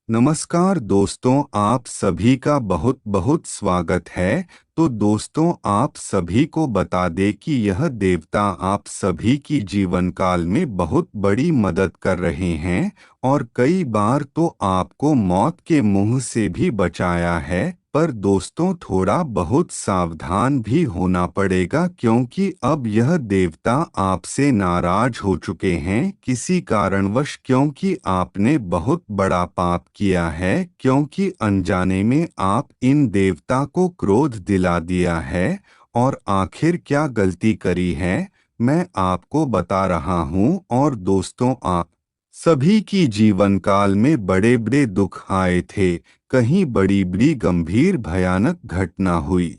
नमस्कार दोस्तों, आप सभी का बहुत बहुत स्वागत है। तो दोस्तों, आप सभी को बता दें कि यह देवता आप सभी की जीवन काल में बहुत बड़ी मदद कर रहे हैं और कई बार तो आपको मौत के मुंह से भी बचाया है। पर दोस्तों, थोड़ा बहुत सावधान भी होना पड़ेगा क्योंकि अब यह देवता आपसे नाराज हो चुके हैं किसी कारणवश, क्योंकि आपने बहुत बड़ा पाप किया है, क्योंकि अनजाने में आप इन देवता को क्रोध दिला दिया है। और आखिर क्या गलती करी है, मैं आपको बता रहा हूँ। और दोस्तों, आप सभी की जीवन काल में बड़े बड़े दुख आए थे, कहीं बड़ी बड़ी गंभीर भयानक घटना हुई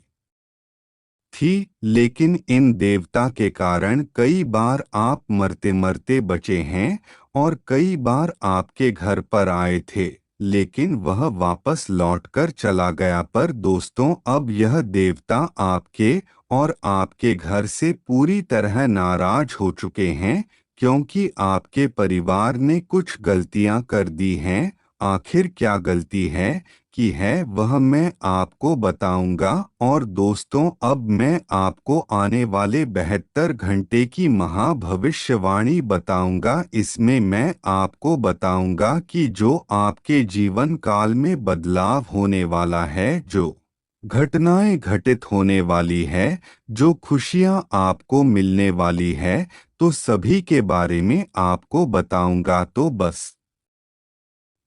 थी, लेकिन इन देवता के कारण कई बार आप मरते मरते बचे हैं। और कई बार आपके घर पर आए थे, लेकिन वह वापस लौटकर चला गया। पर दोस्तों, अब यह देवता आपके और आपके घर से पूरी तरह नाराज हो चुके हैं, क्योंकि आपके परिवार ने कुछ गलतियां कर दी हैं। आखिर क्या गलती है वह मैं आपको बताऊंगा। और दोस्तों, अब मैं आपको आने वाले 72 घंटे की महाभविष्यवाणी बताऊंगा। इसमें मैं आपको बताऊंगा कि जो आपके जीवन काल में बदलाव होने वाला है, जो घटनाएं घटित होने वाली है, जो खुशियां आपको मिलने वाली है, तो सभी के बारे में आपको बताऊंगा। तो बस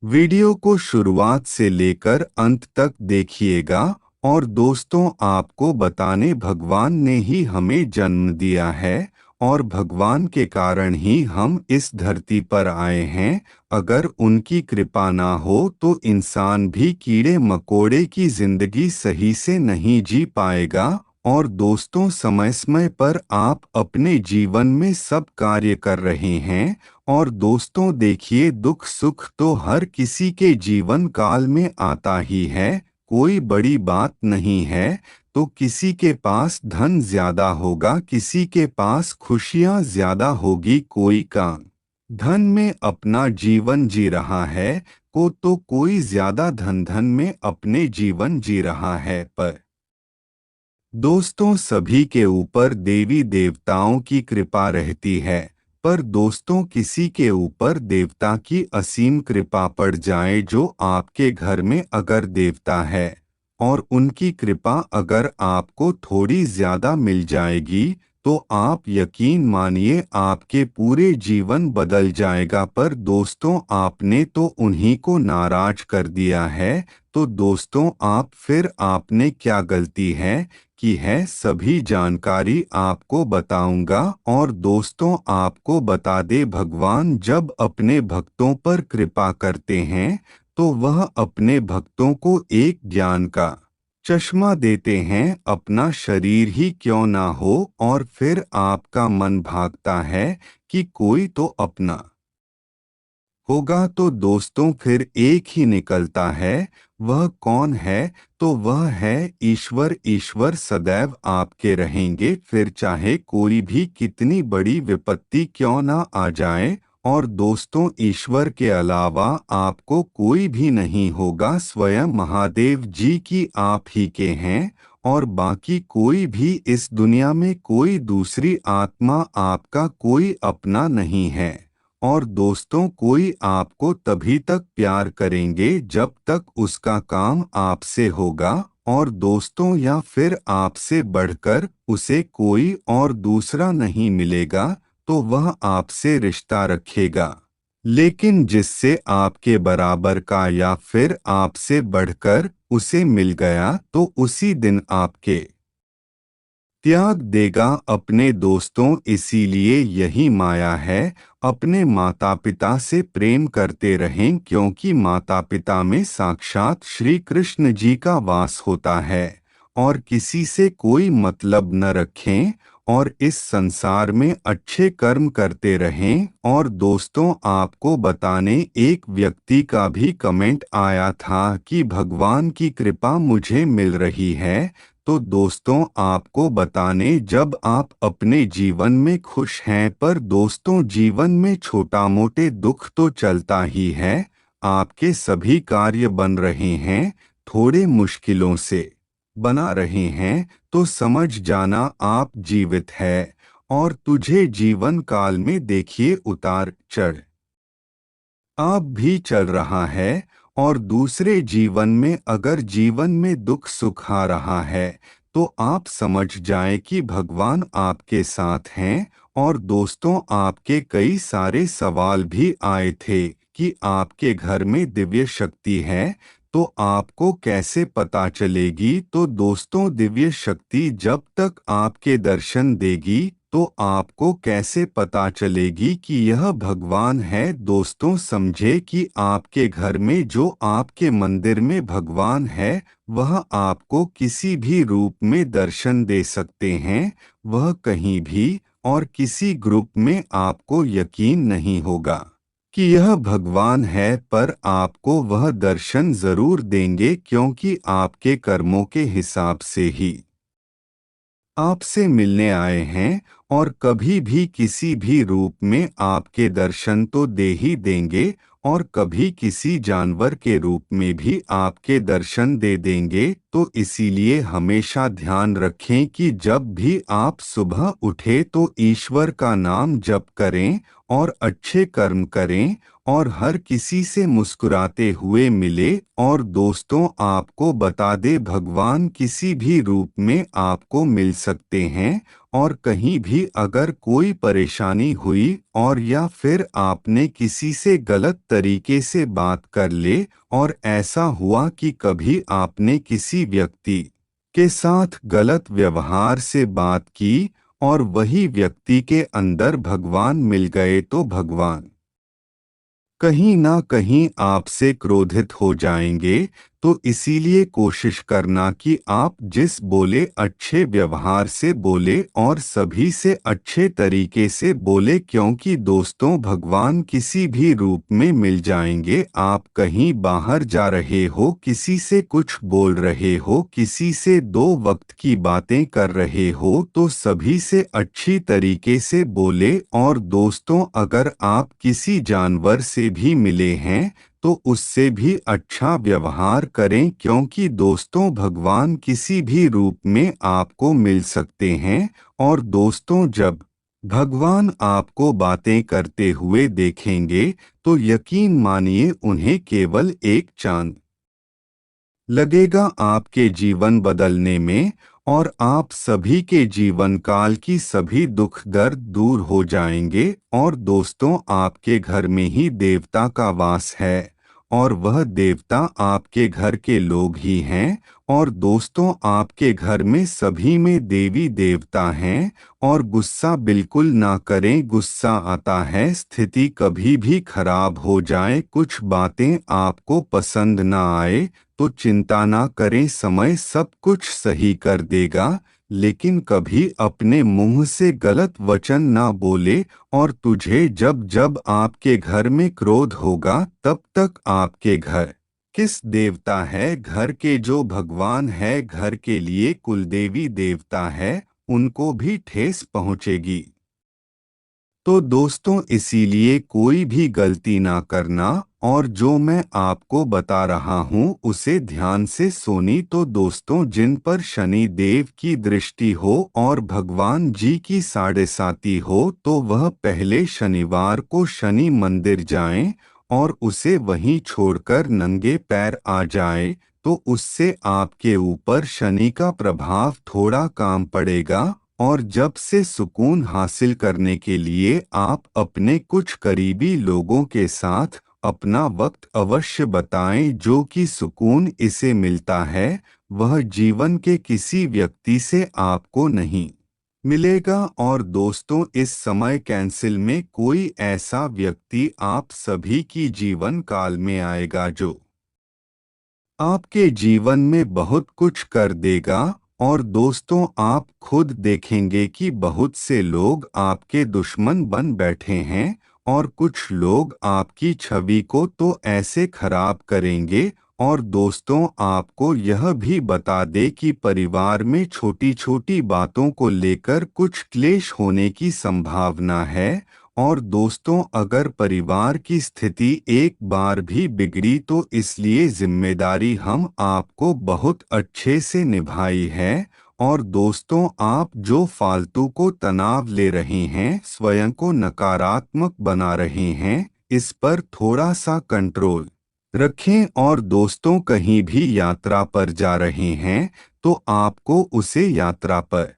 वीडियो को शुरुआत से लेकर अंत तक देखिएगा। और दोस्तों, आपको बताने, भगवान ने ही हमें जन्म दिया है और भगवान के कारण ही हम इस धरती पर आए हैं। अगर उनकी कृपा ना हो तो इंसान भी कीड़े मकोड़े की जिंदगी सही से नहीं जी पाएगा। और दोस्तों, समय समय पर आप अपने जीवन में सब कार्य कर रहे हैं। और दोस्तों देखिए, दुख सुख तो हर किसी के जीवन काल में आता ही है, कोई बड़ी बात नहीं है। तो किसी के पास धन ज्यादा होगा, किसी के पास खुशियां ज्यादा होगी, कोई का धन में अपना जीवन जी रहा है, को तो कोई ज्यादा धन में अपने जीवन जी रहा है। पर दोस्तों, सभी के ऊपर देवी देवताओं की कृपा रहती है। पर दोस्तों, किसी के ऊपर देवता की असीम कृपा पड़ जाए, जो आपके घर में अगर देवता है और उनकी कृपा अगर आपको थोड़ी ज्यादा मिल जाएगी, तो आप यकीन मानिए आपके पूरे जीवन बदल जाएगा। पर दोस्तों, आपने तो उन्हीं को नाराज कर दिया है। तो दोस्तों, आप फिर आपने क्या गलती है की है, सभी जानकारी आपको बताऊंगा। और दोस्तों, आपको बता दे, भगवान जब अपने भक्तों पर कृपा करते हैं तो वह अपने भक्तों को एक ज्ञान का चश्मा देते हैं, अपना शरीर ही क्यों ना हो। और फिर आपका मन भागता है कि कोई तो अपना होगा। तो दोस्तों, फिर एक ही निकलता है, वह कौन है? तो वह है ईश्वर। ईश्वर सदैव आपके रहेंगे, फिर चाहे कोई भी कितनी बड़ी विपत्ति क्यों ना आ जाए। और दोस्तों, ईश्वर के अलावा आपको कोई भी नहीं होगा, स्वयं महादेव जी की आप ही के हैं। और बाकी कोई भी इस दुनिया में कोई दूसरी आत्मा आपका कोई अपना नहीं है। और दोस्तों, कोई आपको तभी तक प्यार करेंगे जब तक उसका काम आपसे होगा। और दोस्तों, या फिर आपसे बढ़कर उसे कोई और दूसरा नहीं मिलेगा, तो वह आपसे रिश्ता रखेगा। लेकिन जिससे आपके बराबर का या फिर आपसे बढ़कर उसे मिल गया, तो उसी दिन आपके त्याग देगा अपने दोस्तों। इसीलिए यही माया है, अपने माता पिता से प्रेम करते रहें, क्योंकि माता पिता में साक्षात श्री कृष्ण जी का वास होता है। और किसी से कोई मतलब न रखें और इस संसार में अच्छे कर्म करते रहें। और दोस्तों, आपको बताने, एक व्यक्ति का भी कमेंट आया था कि भगवान की कृपा मुझे मिल रही है। तो दोस्तों, आपको बताने, जब आप अपने जीवन में खुश हैं, पर दोस्तों जीवन में छोटा मोटे दुख तो चलता ही है। आपके सभी कार्य बन रहे हैं, थोड़े मुश्किलों से बना रहे हैं, तो समझ जाना आप जीवित है। और तुझे जीवन काल में देखिए उतार चढ़ आप भी चल रहा है। और दूसरे जीवन में अगर जीवन में दुख सुख आ रहा है तो आप समझ जाएं कि भगवान आपके साथ हैं। और दोस्तों, आपके कई सारे सवाल भी आए थे कि आपके घर में दिव्य शक्ति है तो आपको कैसे पता चलेगी। तो दोस्तों, दिव्य शक्ति जब तक आपके दर्शन देगी तो आपको कैसे पता चलेगी कि यह भगवान है। दोस्तों, समझे कि आपके घर में जो आपके मंदिर में भगवान है वह आपको किसी भी रूप में दर्शन दे सकते हैं। वह कहीं भी और किसी ग्रुप में आपको यकीन नहीं होगा कि यह भगवान है, पर आपको वह दर्शन जरूर देंगे क्योंकि आपके कर्मों के हिसाब से ही आपसे मिलने आए हैं। और कभी भी किसी भी रूप में आपके दर्शन तो दे ही देंगे और कभी किसी जानवर के रूप में भी आपके दर्शन दे देंगे। तो इसीलिए हमेशा ध्यान रखें कि जब भी आप सुबह उठे तो ईश्वर का नाम जप करें और अच्छे कर्म करें और हर किसी से मुस्कुराते हुए मिले। और दोस्तों, आपको बता दे, भगवान किसी भी रूप में आपको मिल सकते हैं। और कहीं भी अगर कोई परेशानी हुई और या फिर आपने किसी से गलत तरीके से बात कर ले और ऐसा हुआ कि कभी आपने किसी व्यक्ति के साथ गलत व्यवहार से बात की और वही व्यक्ति के अंदर भगवान मिल गए तो भगवान कहीं ना कहीं आपसे क्रोधित हो जाएंगे। तो इसीलिए कोशिश करना कि आप जिस बोले अच्छे व्यवहार से बोले और सभी से अच्छे तरीके से बोले, क्योंकि दोस्तों, भगवान किसी भी रूप में मिल जाएंगे। आप कहीं बाहर जा रहे हो, किसी से कुछ बोल रहे हो, किसी से दो वक्त की बातें कर रहे हो, तो सभी से अच्छी तरीके से बोले। और दोस्तों, अगर आप किसी जानवर से भी मिले हैं तो उससे भी अच्छा व्यवहार करें, क्योंकि दोस्तों, भगवान किसी भी रूप में आपको मिल सकते हैं। और दोस्तों, जब भगवान आपको बातें करते हुए देखेंगे तो यकीन मानिए उन्हें केवल एक चांद लगेगा आपके जीवन बदलने में। और आप सभी के जीवन काल की सभी दुख दर्द दूर हो जाएंगे। और दोस्तों, आपके घर में ही देवता का वास है और वह देवता आपके घर के लोग ही हैं। और दोस्तों, आपके घर में सभी में देवी देवता हैं। और गुस्सा बिल्कुल ना करें, गुस्सा आता है स्थिति कभी भी खराब हो जाए, कुछ बातें आपको पसंद ना आए तो चिंता ना करें, समय सब कुछ सही कर देगा। लेकिन कभी अपने मुंह से गलत वचन ना बोले। और तुझे जब जब आपके घर में क्रोध होगा तब तक आपके घर किस देवता है, घर के जो भगवान है, घर के लिए कुलदेवी देवता है, उनको भी ठेस पहुंचेगी। तो दोस्तों, इसीलिए कोई भी गलती ना करना। और जो मैं आपको बता रहा हूँ उसे ध्यान से सुनी। तो दोस्तों, जिन पर शनि देव की दृष्टि हो और भगवान जी की साढ़े साती हो तो वह पहले शनिवार को शनि मंदिर जाएं और उसे वहीं छोड़कर नंगे पैर आ जाए। तो उससे आपके ऊपर शनि का प्रभाव थोड़ा कम पड़ेगा। और जब से सुकून हासिल करने के लिए आप अपने कुछ करीबी लोगों के साथ अपना वक्त अवश्य बताएं, जो कि सुकून इसे मिलता है वह जीवन के किसी व्यक्ति से आपको नहीं मिलेगा। और दोस्तों, इस समय कैंसिल में कोई ऐसा व्यक्ति आप सभी की जीवन काल में आएगा जो आपके जीवन में बहुत कुछ कर देगा। और दोस्तों, आप खुद देखेंगे कि बहुत से लोग आपके दुश्मन बन बैठे हैं और कुछ लोग आपकी छवि को तो ऐसे खराब करेंगे। और दोस्तों, आपको यह भी बता दे कि परिवार में छोटी छोटी बातों को लेकर कुछ क्लेश होने की संभावना है। और दोस्तों, अगर परिवार की स्थिति एक बार भी बिगड़ी तो इसलिए जिम्मेदारी हम आपको बहुत अच्छे से निभाई है। और दोस्तों, आप जो फालतू को तनाव ले रहे हैं, स्वयं को नकारात्मक बना रहे हैं, इस पर थोड़ा सा कंट्रोल रखें। और दोस्तों, कहीं भी यात्रा पर जा रहे हैं तो आपको उसे यात्रा पर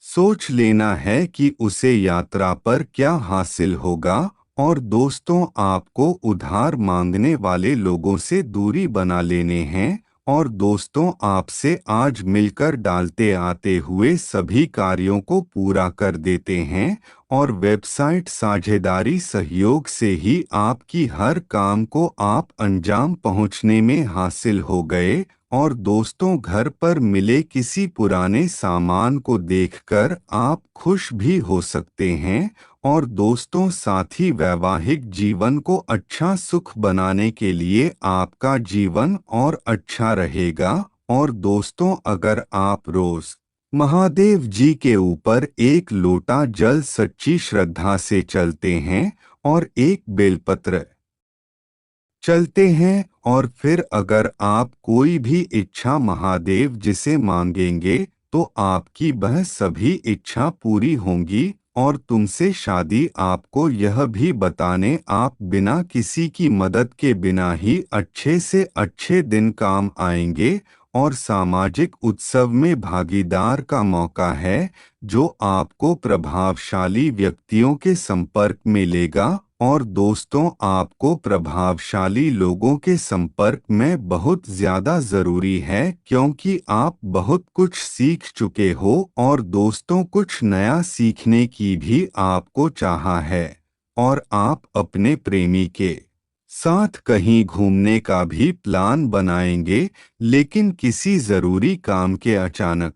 सोच लेना है कि उसे यात्रा पर क्या हासिल होगा। और दोस्तों, आपको उधार मांगने वाले लोगों से दूरी बना लेने हैं। और दोस्तों, आपसे आज मिलकर डालते आते हुए सभी कार्यों को पूरा कर देते हैं। और वेबसाइट साझेदारी सहयोग से ही आपकी हर काम को आप अंजाम पहुंचने में हासिल हो गए। और दोस्तों, घर पर मिले किसी पुराने सामान को देखकर आप खुश भी हो सकते हैं। और दोस्तों, साथ ही वैवाहिक जीवन को अच्छा सुख बनाने के लिए आपका जीवन और अच्छा रहेगा। और दोस्तों, अगर आप रोज महादेव जी के ऊपर एक लोटा जल सच्ची श्रद्धा से चलते हैं और एक बेलपत्र चलते हैं, और फिर अगर आप कोई भी इच्छा महादेव जिसे मांगेंगे तो आपकी वह सभी इच्छा पूरी होंगी। और तुमसे शादी आपको यह भी बताने आप बिना किसी की मदद के बिना ही अच्छे से अच्छे दिन काम आएंगे। और सामाजिक उत्सव में भागीदार का मौका है जो आपको प्रभावशाली व्यक्तियों के संपर्क में लेगा। और दोस्तों, आपको प्रभावशाली लोगों के संपर्क में बहुत ज़्यादा ज़रूरी है क्योंकि आप बहुत कुछ सीख चुके हो और दोस्तों, कुछ नया सीखने की भी आपको चाहा है। और आप अपने प्रेमी के साथ कहीं घूमने का भी प्लान बनाएंगे, लेकिन किसी ज़रूरी काम के अचानक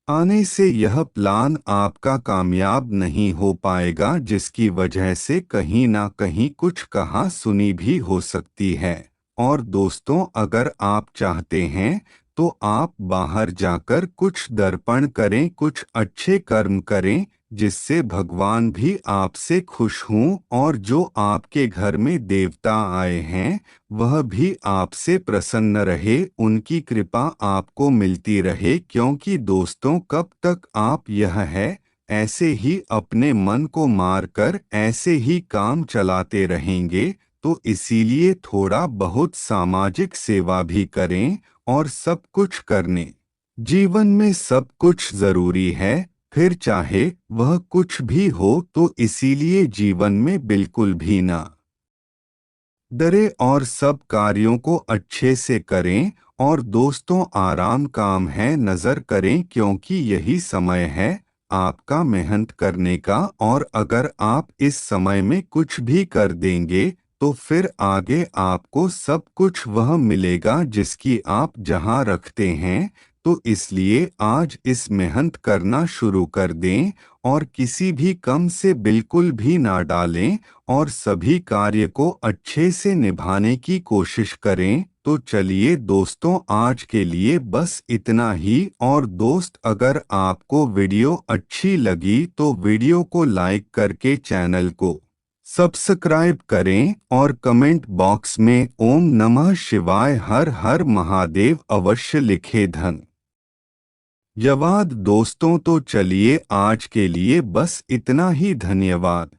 आने से यह प्लान आपका कामयाब नहीं हो पाएगा, जिसकी वजह से कहीं ना कहीं कुछ कहा सुनी भी हो सकती है। और दोस्तों, अगर आप चाहते हैं तो आप बाहर जाकर कुछ दर्पण करें, कुछ अच्छे कर्म करें जिससे भगवान भी आपसे खुश हों और जो आपके घर में देवता आए हैं वह भी आपसे प्रसन्न रहे, उनकी कृपा आपको मिलती रहे। क्योंकि दोस्तों, कब तक आप यह है ऐसे ही अपने मन को मारकर ऐसे ही काम चलाते रहेंगे। तो इसीलिए थोड़ा बहुत सामाजिक सेवा भी करें। और सब कुछ करने जीवन में सब कुछ जरूरी है, फिर चाहे वह कुछ भी हो। तो इसीलिए जीवन में बिल्कुल भी ना डरे और सब कार्यों को अच्छे से करें। और दोस्तों, आराम काम है नजर करें क्योंकि यही समय है आपका मेहनत करने का। और अगर आप इस समय में कुछ भी कर देंगे तो फिर आगे आपको सब कुछ वह मिलेगा जिसकी आप जहां रखते हैं। तो इसलिए आज इस मेहनत करना शुरू कर दें और किसी भी कम से बिल्कुल भी ना डालें और सभी कार्य को अच्छे से निभाने की कोशिश करें। तो चलिए दोस्तों, आज के लिए बस इतना ही। और दोस्त, अगर आपको वीडियो अच्छी लगी तो वीडियो को लाइक करके चैनल को सब्सक्राइब करें और कमेंट बॉक्स में ओम नमः शिवाय हर हर महादेव अवश्य लिखें। धन्यवाद दोस्तों। तो चलिए आज के लिए बस इतना ही। धन्यवाद।